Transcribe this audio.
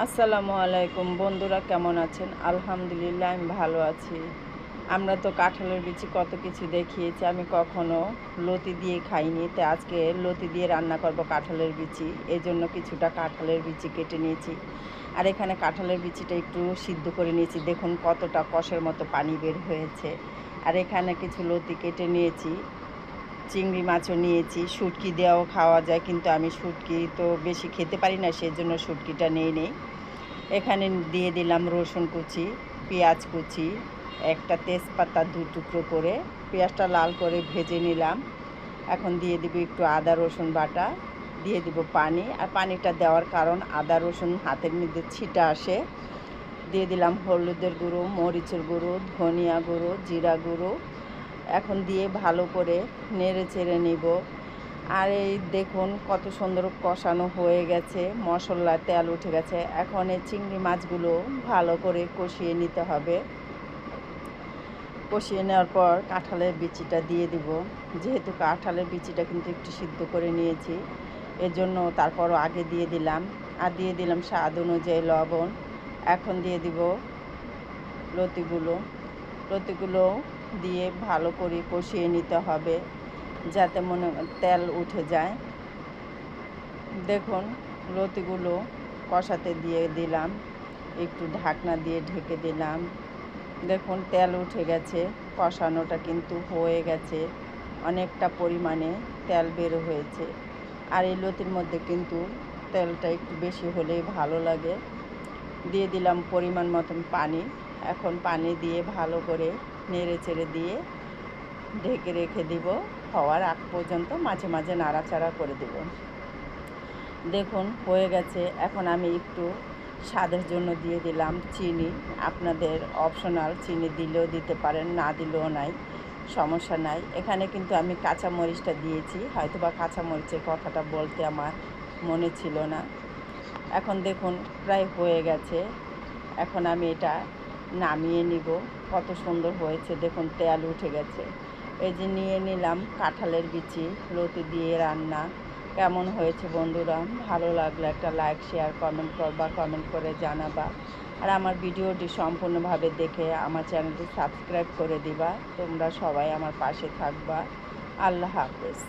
আসসালামু আলাইকুম বন্ধুরা, কেমন আছেন? আলহামদুলিল্লাহ আমি ভালো আছি। আমরা তো কাঁঠালের বিচি কত কিছু দেখিয়েছি, আমি কখনো লতি দিয়ে খাইনি। তো আজকে লতি দিয়ে রান্না করব কাঁঠালের বিচি। এজন্য কিছুটা কাঁঠালের বিচি কেটে নিয়েছি। আর এখানে কাঁঠালের বিচিটা একটু সিদ্ধ করে নিয়েছি। দেখুন কতটা কষের মতো পানি বের হয়েছে। আর এখানে কিছু লতি কেটে নিয়েছি। চিংড়ি মাছও নিয়েছি। শুঁটকি দিয়েও খাওয়া যায়, কিন্তু আমি শুঁটকি তো বেশি খেতে পারি না, সেজন্য শুঁটকিটা নেই। এখানে দিয়ে দিলাম রসুন কুচি, পেঁয়াজ কুচি, একটা তেজপাতা 2 টুকরো করে, পেঁয়াজটা লাল করে ভেজে নিলাম। এখন দিয়ে দিব একটু আদা রসুন বাটা, দিয়ে দিব পানি। আর পানিটা দেওয়ার কারণ আদা রসুন হাতের মধ্যে ছিটা আসে। দিয়ে দিলাম হলুদের গুঁড়ো, মরিচের গুঁড়ো, ধনিয়া গুঁড়ো, জিরা গুঁড়ো। এখন দিয়ে ভালো করে নেড়ে চেড়ে নিব। আর এই দেখুন কত সুন্দর কষানো হয়ে গেছে, মশলার তেল উঠে গেছে। এখন এই চিংড়ি মাছগুলো ভালো করে কষিয়ে নিতে হবে। কষিয়ে নেওয়ার পর কাঁঠালের বিচিটা দিয়ে দিব। যেহেতু কাঁঠালের বিচিটা কিন্তু একটু সিদ্ধ করে নিয়েছি, এজন্য তারপরও আগে দিয়ে দিলাম। আর দিয়ে দিলাম স্বাদ অনুযায়ী লবণ। এখন দিয়ে দিব লতিগুলো। লতিগুলো দিয়ে ভালো করে কষিয়ে নিতে হবে, যাতে তেল উঠে যায়। দেখুন লতিগুলো কষাতে দিয়ে দিলাম, একটু ঢাকনা দিয়ে ঢেকে দিলাম। দেখুন তেল উঠে গেছে, কষানোটা কিন্তু হয়ে গেছে, অনেকটা পরিমাণে তেল বের হয়েছে। আর এই লতির মধ্যে কিন্তু তেলটা একটু বেশি হলেই ভালো লাগে। দিয়ে দিলাম পরিমাণ মতন পানি। এখন পানি দিয়ে ভালো করে নেড়ে চেড়ে দিয়ে ঢেকে রেখে দিব। হওয়ার আগ পর্যন্ত মাঝে মাঝে নাড়াচাড়া করে দেব। দেখুন হয়ে গেছে। এখন আমি একটু স্বাদের জন্য দিয়ে দিলাম চিনি। আপনাদের অপশনাল, চিনি দিলেও দিতে পারেন, না দিলেও নাই, সমস্যা নাই। এখানে কিন্তু আমি কাঁচামরিচটা দিয়েছি, হয়তো বা কাঁচামরিচের কথাটা বলতে আমার মনে ছিল না। এখন দেখুন প্রায় হয়ে গেছে। এখন আমি এটা নামিয়ে নিব। কত সুন্দর হয়েছে দেখুন, তেল উঠে গেছে। এই যে নিয়ে নিলাম কাঁঠালের বিচি, লতি দিয়ে রান্না। কেমন হয়েছে বন্ধুরা? ভালো লাগলে একটা লাইক, শেয়ার, কমেন্ট করবা, কমেন্ট করে জানাবা। আর আমার ভিডিওটি সম্পূর্ণভাবে দেখে আমার চ্যানেলটি সাবস্ক্রাইব করে দিবা। তোমরা সবাই আমার পাশে থাকবা। আল্লাহ হাফেজ।